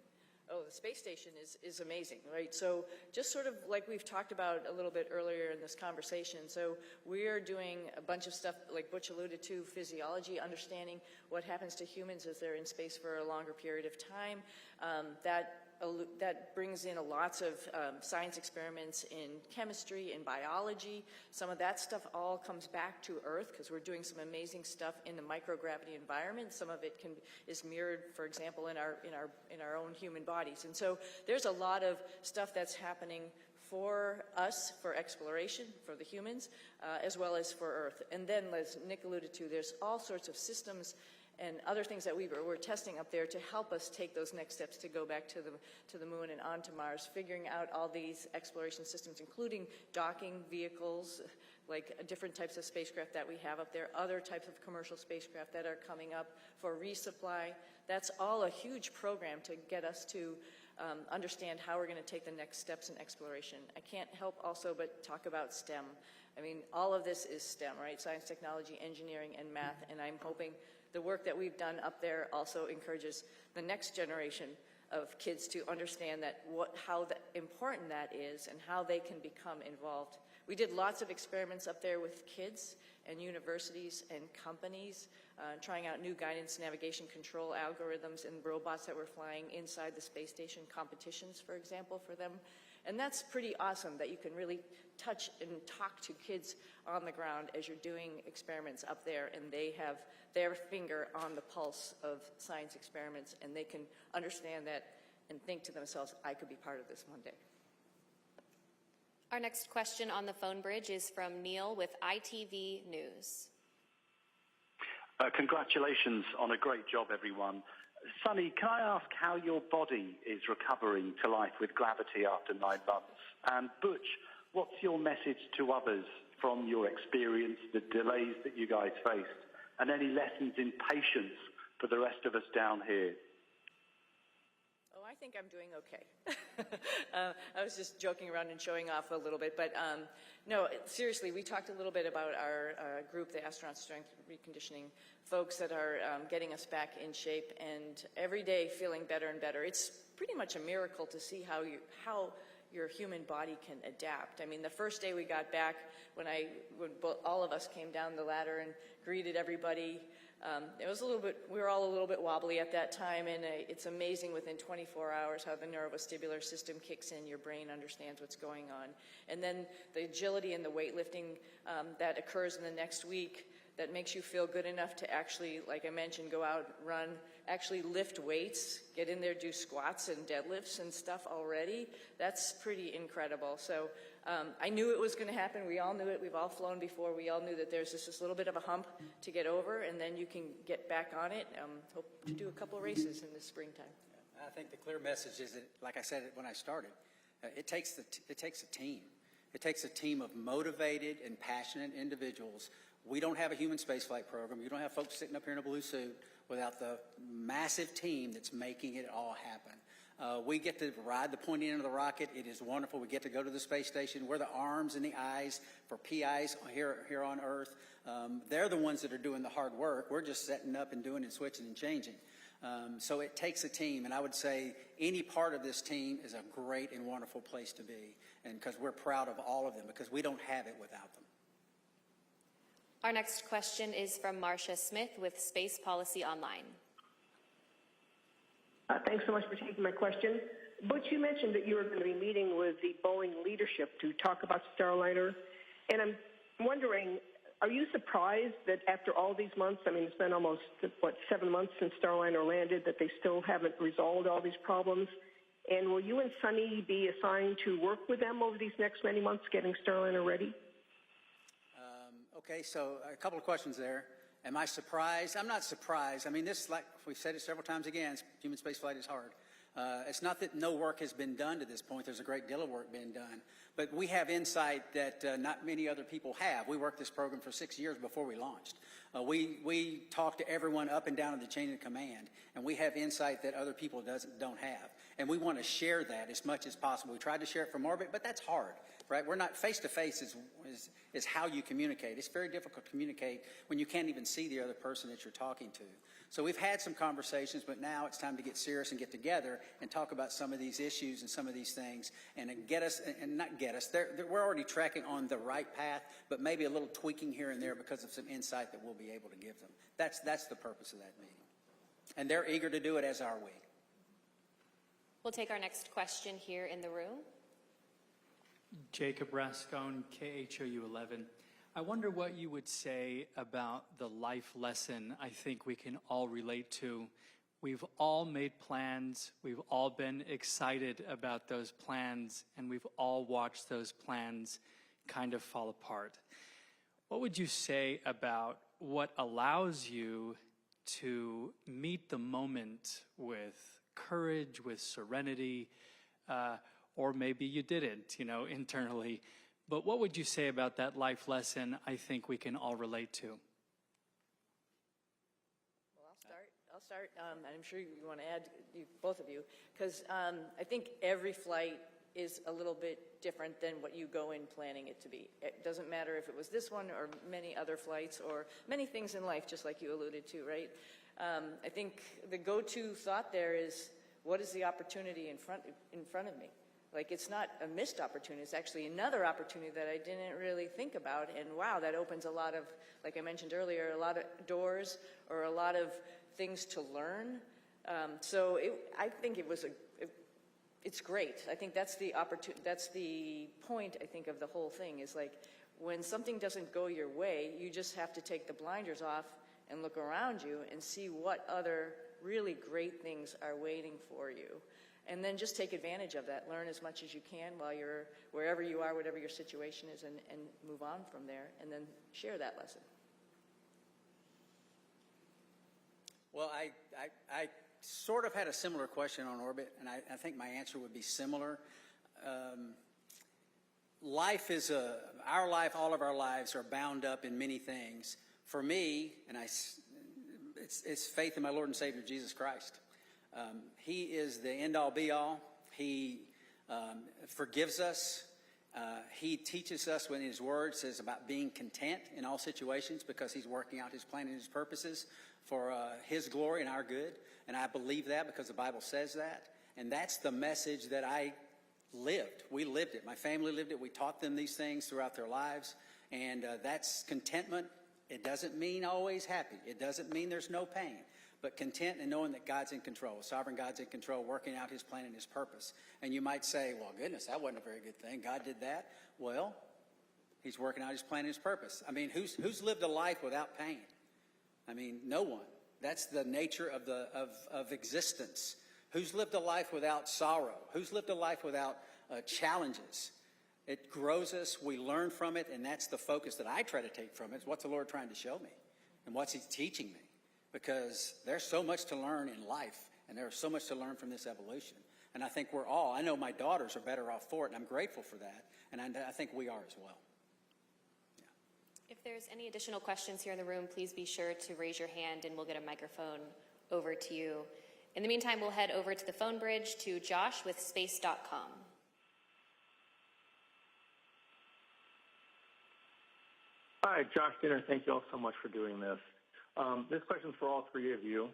Oh, the space station is amazing, right? So just sort of like we've talked about a little bit earlier in this conversation, so we're doing a bunch of stuff, like Butch alluded to, physiology, understanding what happens to humans as they're in space for a longer period of time. That brings in lots of science experiments in chemistry and biology. Some of that stuff all comes back to Earth because we're doing some amazing stuff in the microgravity environment. Some of it is mirrored, for example, in our own human bodies. And so there's a lot of stuff that's happening for us, for exploration, for the humans, as well as for Earth. And then, as Nick alluded to, there's all sorts of systems and other things that we're testing up there to help us take those next steps to go back to the moon and onto Mars, figuring out all these exploration systems, including docking vehicles, like different types of spacecraft that we have up there, other types of commercial spacecraft that are coming up for resupply. That's all a huge program to get us to understand how we're going to take the next steps in exploration. I can't help also but talk about STEM. I mean, all of this is STEM, right? Science, technology, engineering, and math, and I'm hoping the work that we've done up there also encourages the next generation of kids to understand how important that is and how they can become involved. We did lots of experiments up there with kids and universities and companies, trying out new guidance, navigation, control algorithms and robots that were flying inside the space station, competitions, for example, for them. And that's pretty awesome that you can really touch and talk to kids on the ground as you're doing experiments up there, and they have their finger on the pulse of science experiments, and they can understand that and think to themselves, I could be part of this one day. Our next question on the phone bridge is from Neil with ITV News. Congratulations on a great job, everyone. Suni, can I ask how your body is recovering to life with gravity after 9 months? And Butch, what's your message to others from your experience, the delays that you guys faced, and any lessons in patience for the rest of us down here? Oh, I think I'm doing okay. I was just joking around and showing off a little bit, but no, seriously, we talked a little bit about our group, the Astronaut Strength Reconditioning folks that are getting us back in shape, and every day feeling better and better. It's pretty much a miracle to see how your human body can adapt. I mean, the first day we got back, when all of us came down the ladder and greeted everybody, we were all a little bit wobbly at that time, and it's amazing within 24 hours how the neurovestibular system kicks in, your brain understands what's going on. And then the agility and the weightlifting that occurs in the next week that makes you feel good enough to actually, like I mentioned, go out, run, actually lift weights, get in there, do squats and deadlifts and stuff already. That's pretty incredible. So I knew it was going to happen. We all knew it. We've all flown before. We all knew that there's just this little bit of a hump to get over, and then you can get back on it. Hope to do a couple races in the springtime. I think the clear message is that, like I said when I started, it takes a team. It takes a team of motivated and passionate individuals We don't have a human spaceflight program. You don't have folks sitting up here in a blue suit without the massive team that's making it all happen. We get to ride the pointy end of the rocket. It is wonderful. We get to go to the space station. We're the arms and the eyes for PIs here on Earth. They're the ones that are doing the hard work. We're just setting up and doing and switching and changing. So it takes a team, and I would say any part of this team is a great and wonderful place to be, and because we're proud of all of them, because we don't have it without them. Our next question is from Marcia Smith with Space Policy Online. Thanks so much for taking my question. Butch, you mentioned that you were going to be meeting with the Boeing leadership to talk about Starliner, and I'm wondering, are you surprised that after all these months, I mean, it's been almost, 7 months since Starliner landed, that they still haven't resolved all these problems? And will you and Suni be assigned to work with them over these next many months getting Starliner ready? Okay, so a couple of questions there. Am I surprised? I'm not surprised. I mean, this, like we've said it several times again, human spaceflight is hard. It's not that no work has been done to this point. There's a great deal of work being done. But we have insight that not many other people have. We worked this program for 6 years before we launched. We talk to everyone up and down in the chain of command, and we have insight that other people don't have. And we want to share that as much as possible. We tried to share it from orbit, but that's hard, right? We're not face-to-face is how you communicate. It's very difficult to communicate when you can't even see the other person that you're talking to. So we've had some conversations, but now it's time to get serious and get together and talk about some of these issues and some of these things and get us, and not get us, we're already tracking on the right path, but maybe a little tweaking here and there because of some insight that we'll be able to give them. That's the purpose of that meeting. And they're eager to do it, as are we. We'll take our next question here in the room. Jacob Rascone, KHOU 11. I wonder what you would say about the life lesson I think we can all relate to. We've all made plans, we've all been excited about those plans, and we've all watched those plans kind of fall apart. What would you say about what allows you to meet the moment with courage, with serenity, or maybe you didn't, internally. But what would you say about that life lesson I think we can all relate to? Well, I'll start, and I'm sure you want to add, both of you, because I think every flight is a little bit different than what you go in planning it to be. It doesn't matter if it was this one or many other flights or many things in life, just like you alluded to, right? I think the go-to thought there is, what is the opportunity in front of me? Like, it's not a missed opportunity, it's actually another opportunity that I didn't really think about, and wow, that opens a lot of, like I mentioned earlier, a lot of doors or a lot of things to learn. So I think it's great. I think that's the point, I think, of the whole thing, is like, when something doesn't go your way, you just have to take the blinders off and look around you and see what other really great things are waiting for you. And then just take advantage of that. Learn as much as you can while you're wherever you are, whatever your situation is, and move on from there, and then share that lesson. Well, I sort of had a similar question on orbit, and I think my answer would be similar. Life is our life, all of our lives are bound up in many things. For me, and it's faith in my Lord and Savior, Jesus Christ. He is the end-all, be-all. He forgives us. He teaches us when His Word says about being content in all situations, because He's working out His plan and His purposes for His glory and our good. And I believe that because the Bible says that. And that's the message that I lived. We lived it. My family lived it. We taught them these things throughout their lives. And that's contentment. It doesn't mean always happy. It doesn't mean there's no pain. But content and knowing that God's in control, sovereign God's in control, working out His plan and His purpose. And you might say, well, goodness, that wasn't a very good thing. God did that. Well, He's working out His plan and His purpose. I mean, who's lived a life without pain? I mean, no one. That's the nature of existence. Who's lived a life without sorrow? Who's lived a life without challenges? It grows us. We learn from it, and that's the focus that I try to take from it. What's the Lord trying to show me, and what's He teaching me? Because there's so much to learn in life, and there's so much to learn from this evolution. And I think I know my daughters are better off for it, and I'm grateful for that, and I think we are as well. If there's any additional questions here in the room, please be sure to raise your hand and we'll get a microphone over to you. In the meantime, we'll head over to the phone bridge to Josh with space.com. Hi, Josh Dinner. Thank you all so much for doing this. This question's for all three of you.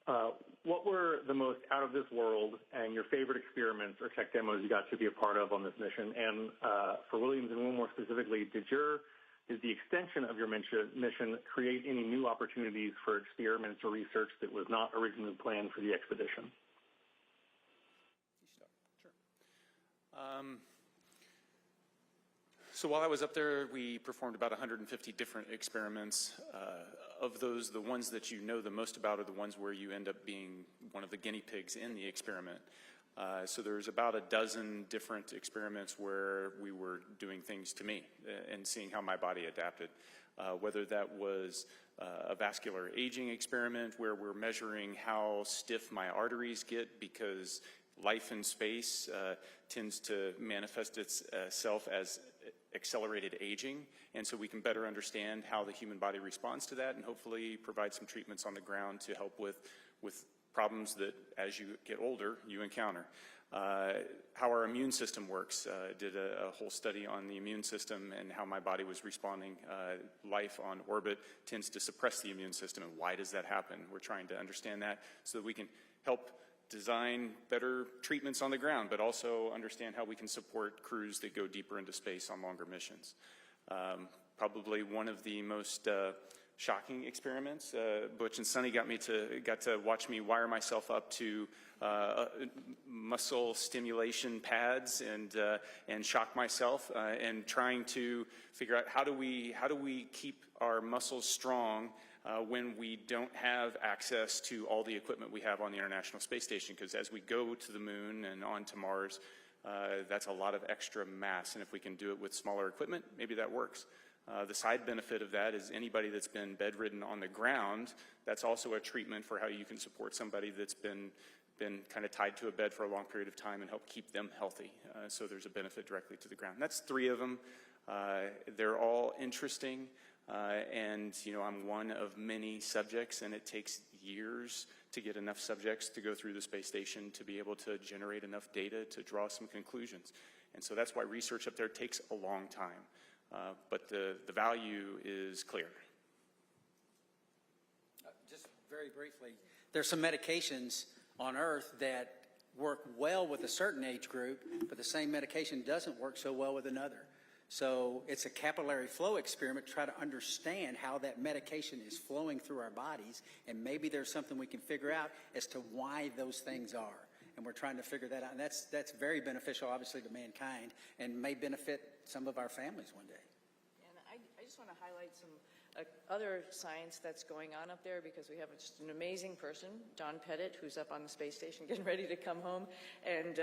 What were the most out of this world and your favorite experiments or tech demos you got to be a part of on this mission? And for Williams and Wilmore specifically, did the extension of your mission create any new opportunities for experiments or research that was not originally planned for the expedition? So while I was up there, we performed about 150 different experiments. Of those, the ones that you know the most about are the ones where you end up being one of the guinea pigs in the experiment. So there's about a dozen different experiments where we were doing things to me and seeing how my body adapted. Whether that was a vascular aging experiment where we're measuring how stiff my arteries get because life in space tends to manifest itself as accelerated aging, and so we can better understand how the human body responds to that and hopefully provide some treatments on the ground to help with problems that as you get older you encounter. How our immune system works. Did a whole study on the immune system and how my body was responding. Life on orbit tends to suppress the immune system, and why does that happen? We're trying to understand that so that we can help design better treatments on the ground, but also understand how we can support crews that go deeper into space on longer missions. Probably one of the most shocking experiments. Butch and Suni got to watch me wire myself up to muscle stimulation pads and shock myself and trying to figure out how do we keep our muscles strong when we don't have access to all the equipment we have on the International Space Station, because as we go to the moon and on to Mars, that's a lot of extra mass, and if we can do it with smaller equipment, maybe that works. The side benefit of that is anybody that's been bedridden on the ground, that's also a treatment for how you can support somebody that's been kind of tied to a bed for a long period of time and help keep them healthy. So there's a benefit directly to the ground. That's three of them. They're all interesting. And, you know, I'm one of many subjects, and it takes years to get enough subjects to go through the space station to be able to generate enough data to draw some conclusions. And so that's why research up there takes a long time. But the value is clear. Just very briefly, there's some medications on Earth that work well with a certain age group, but the same medication doesn't work so well with another. So it's a capillary flow experiment to try to understand how that medication is flowing through our bodies, and maybe there's something we can figure out as to why those things are. And we're trying to figure that out, and that's very beneficial, obviously, to mankind, and may benefit some of our families one day. And I just want to highlight some other science that's going on up there, because we have just an amazing person, Don Pettit, who's up on the space station getting ready to come home, and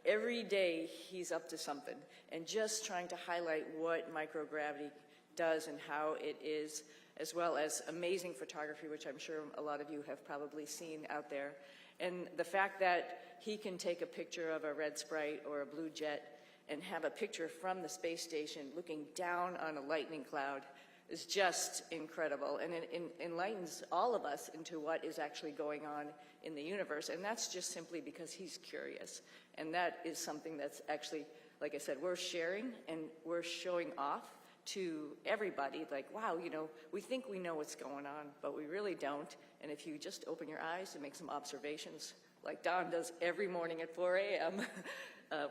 every day he's up to something and just trying to highlight what microgravity does and how it is, as well as amazing photography, which I'm sure a lot of you have probably seen out there. And the fact that he can take a picture of a red sprite or a blue jet and have a picture from the space station looking down on a lightning cloud is just incredible, and it enlightens all of us into what is actually going on in the universe. And that's just simply because he's curious. And that is something that's actually, like I said, we're sharing and we're showing off to everybody, like, wow, you know, we think we know what's going on, but we really don't. And if you just open your eyes and make some observations, like Don does every morning at 4 a.m.,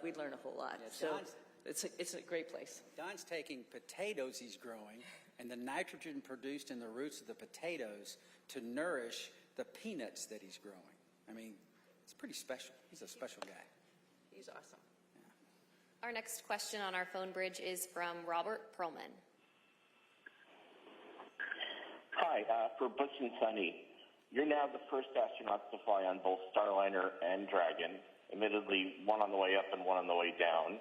we'd learn a whole lot. Yeah, so it's a great place. Don's taking potatoes he's growing and the nitrogen produced in the roots of the potatoes to nourish the peanuts that he's growing. I mean, it's pretty special. He's a special guy. He's awesome. Yeah. Our next question on our phone bridge is from Robert Perlman. Hi, for Butch and Suni, you're now the first astronauts to fly on both Starliner and Dragon, admittedly one on the way up and one on the way down.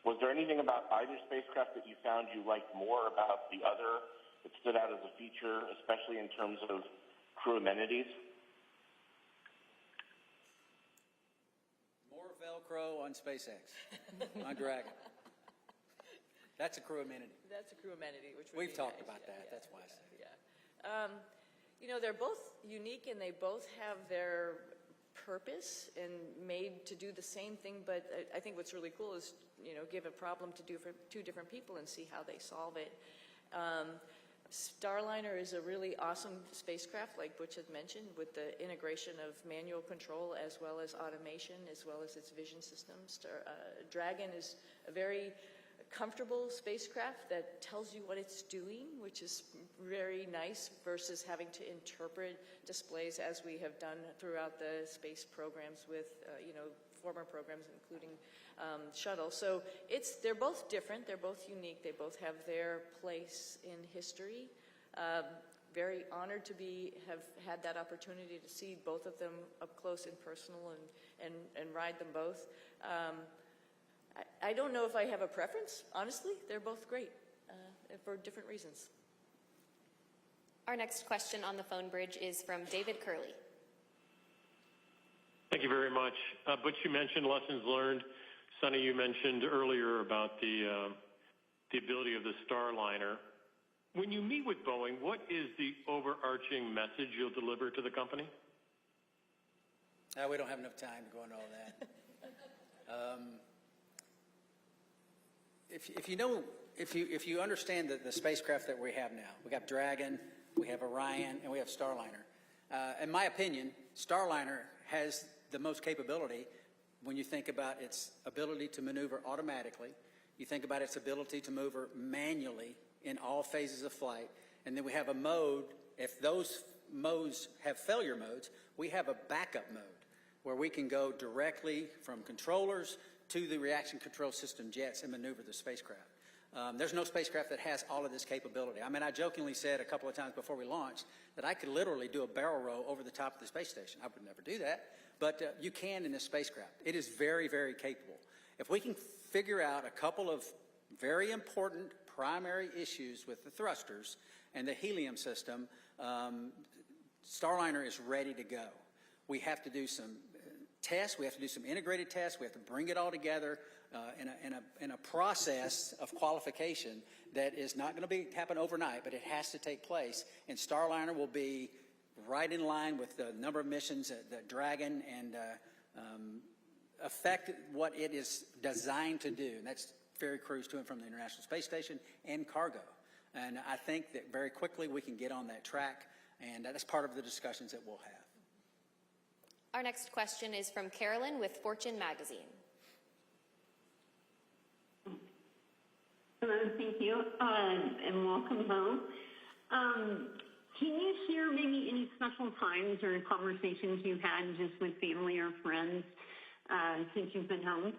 Was there anything about either spacecraft that you found you liked more about the other that stood out as a feature, especially in terms of crew amenities? More Velcro on SpaceX, on Dragon. That's a crew amenity. That's a crew amenity, which would We've be talked nice. about that. That's why I said it. Yeah. You know, they're both unique and they both have their purpose and made to do the same thing, but I think what's really cool is, you know, give a problem to two different people and see how they solve it. Starliner is a really awesome spacecraft, like Butch had mentioned, with the integration of manual control as well as automation, as well as its vision systems. Dragon is a very comfortable spacecraft that tells you what it's doing, which is very nice versus having to interpret displays as we have done throughout the space programs with, you know, former programs, including shuttle. So they're both different, they're both unique, they both have their place in history. Very honored to have had that opportunity to see both of them up close and personal and ride them both. I don't know if I have a preference, honestly. They're both great for different reasons. Our next question on the phone bridge is from David Curley. Thank you very much. Butch, you mentioned lessons learned. Suni, you mentioned earlier about the ability of the Starliner. When you meet with Boeing, what is the overarching message you'll deliver to the company? We don't have enough time to go into all that. If you understand the spacecraft that we have now, we got Dragon, we have Orion, and we have Starliner. In my opinion, Starliner has the most capability when you think about its ability to maneuver automatically, you think about its ability to maneuver manually in all phases of flight, and then we have a mode, if those modes have failure modes, we have a backup mode where we can go directly from controllers to the reaction control system jets and maneuver the spacecraft. There's no spacecraft that has all of this capability. I mean, I jokingly said a couple of times before we launched that I could literally do a barrel roll over the top of the space station. I would never do that, but you can in this spacecraft. It is very, very capable. If we can figure out a couple of very important primary issues with the thrusters and the helium system, Starliner is ready to go. We have to do some tests. We have to do some integrated tests. We have to bring it all together in a process of qualification that is not going to happen overnight, but it has to take place. And Starliner will be right in line with the number of missions that Dragon and affect what it is designed to do. And that's ferry crews to and from the International Space Station and cargo. And I think that very quickly we can get on that track, and that's part of the discussions that we'll have. Our next question is from Carolyn with Fortune Magazine. Hello, thank you, and welcome home. Can you share maybe any special times or conversations you've had just with family or friends since you've been home?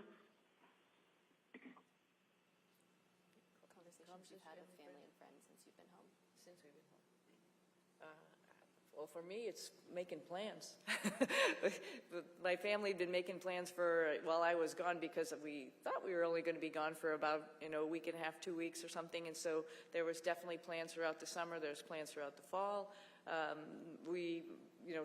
Conversations you've had with family and friends since you've been home? Since we've been home. Well, for me, it's making plans. My family had been making plans while I was gone because we thought we were only going to be gone for about a week and a half, 2 weeks or something. And so there was definitely plans throughout the summer. There's plans throughout the fall.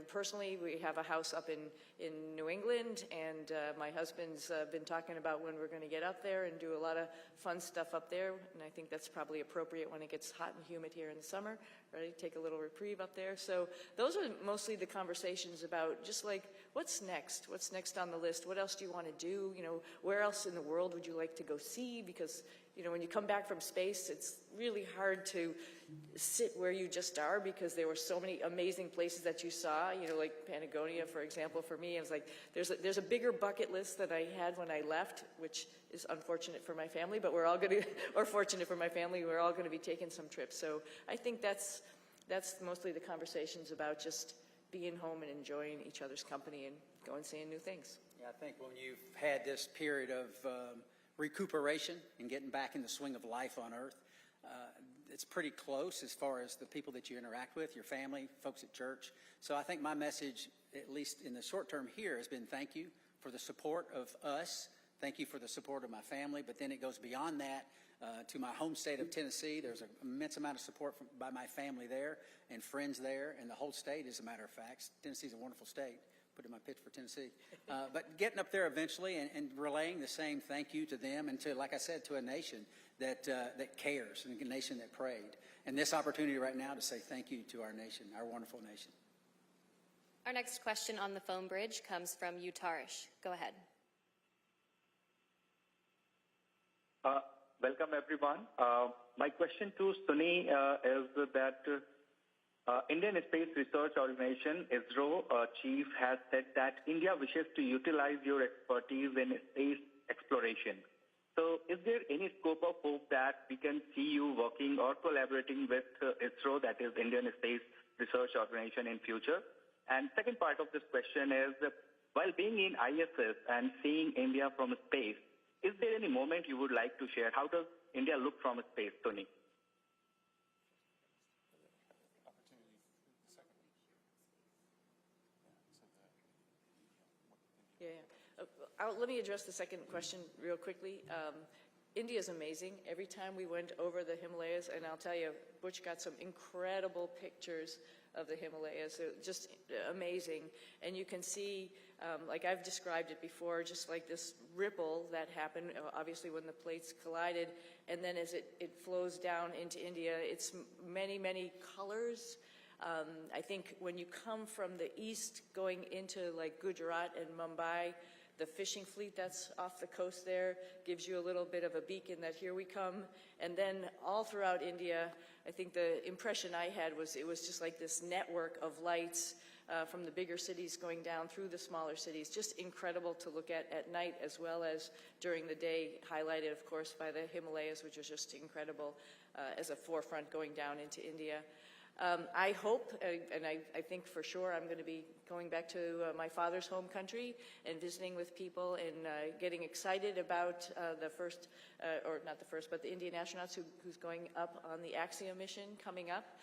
Personally, we have a house up in New England, and my husband's been talking about when we're going to get up there and do a lot of fun stuff up there, and I think that's probably appropriate when it gets hot and humid here in the summer, right? Take a little reprieve up there. So those are mostly the conversations about just like, what's next? What's next on the list? What else do you want to do? Where else in the world would you like to go see? Because when you come back from space, it's really hard to sit where you just are because there were so many amazing places that you saw, like Patagonia, for example. For me, it was like, there's a bigger bucket list that I had when I left, which is unfortunate for my family, but we're all going to, or fortunate for my family, we're all going to be taking some trips. So I think that's mostly the conversations about just being home and enjoying each other's company and going seeing new things. Yeah, I think when you've had this period of recuperation and getting back in the swing of life on Earth, it's pretty close as far as the people that you interact with, your family, folks at church. So I think my message, at least in the short term here, has been thank you for the support of us. Thank you for the support of my family. But then it goes beyond that to my home state of Tennessee. There's an immense amount of support by my family there and friends there and the whole state, as a matter of fact. Tennessee's a wonderful state. put in my pitch for Tennessee. But getting up there eventually and relaying the same thank you to them and to, like I said, to a nation that cares and a nation that prayed. And this opportunity right now to say thank you to our nation, our wonderful nation. Our next question on the phone bridge comes from Utarish. Go ahead. Welcome, everyone. My question to Suni is that Indian Space Research Organization, ISRO chief, has said that India wishes to utilize your expertise in space exploration. So is there any scope of hope that we can see you working or collaborating with ISRO, that is Indian Space Research Organization, in future? And second part of this question is, while being in ISS and seeing India from space, is there any moment you would like to share? How does India look from space, Tony? Let me address the second question real quickly. India is amazing. Every time we went over the Himalayas, and I'll tell you, Butch got some incredible pictures of the Himalayas, just amazing. And you can see, like I've described it before, just like this ripple that happened, obviously when the plates collided, and then as it flows down into India, it's many, many colors. I think when you come from the east going into like Gujarat and Mumbai, the fishing fleet that's off the coast there gives you a little bit of a beacon that here we come. And then all throughout India, I think the impression I had was it was just like this network of lights from the bigger cities going down through the smaller cities. Just incredible to look at night as well as during the day, highlighted, of course, by the Himalayas, which was just incredible as a forefront going down into India. I hope, and I think for sure, I'm going to be going back to my father's home country and visiting with people and getting excited about the first, or not the first, but the Indian astronauts who's going up on the Axiom mission coming up.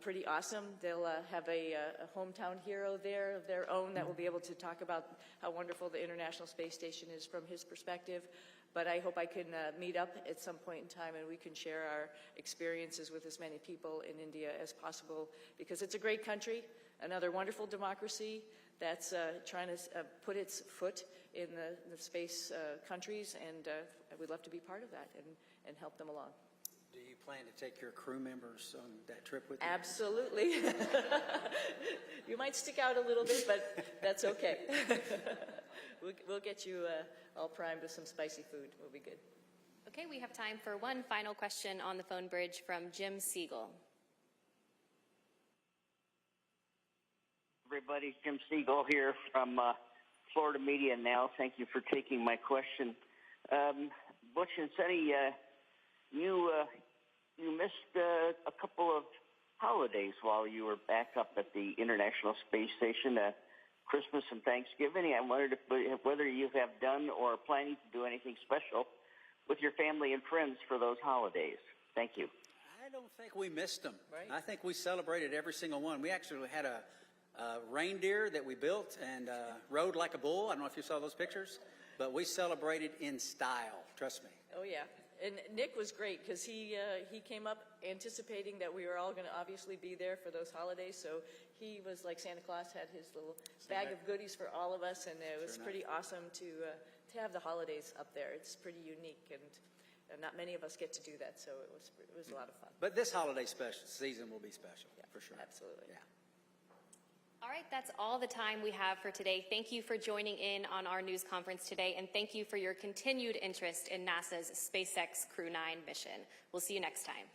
Pretty awesome. They'll have a hometown hero there of their own that will be able to talk about how wonderful the International Space Station is from his perspective. But I hope I can meet up at some point in time and we can share our experiences with as many people in India as possible, because it's a great country, another wonderful democracy that's trying to put its foot in the space countries, and we'd love to be part of that and help them along. Do you plan to take your crew members on that trip with you? Absolutely. You might stick out a little bit, but that's okay. We'll get you all primed with some spicy food. We'll be good. Okay, we have time for one final question on the phone bridge from Jim Siegel. Everybody, Jim Siegel here from Florida Media Now. Thank you for taking my question. Butch and Suni, you missed a couple of holidays while you were back up at the International Space Station, Christmas and Thanksgiving. I wondered whether you have done or are planning to do anything special with your family and friends for those holidays. Thank you. I don't think we missed them. Right. I think we celebrated every single one. We actually had a reindeer that we built and rode like a bull. I don't know if you saw those pictures, but we celebrated in style. Trust me. Oh, yeah. And Nick was great because he came up anticipating that we were all going to obviously be there for those holidays. So he was like Santa Claus, had his little bag of goodies for all of us, and it was pretty awesome to have the holidays up there. It's pretty unique, and not many of us get to do that. So it was a lot of fun. But this holiday season will be special, for sure. Absolutely. Yeah. All right, that's all the time we have for today. Thank you for joining in on our news conference today, and thank you for your continued interest in NASA's SpaceX Crew 9 mission. We'll see you next time.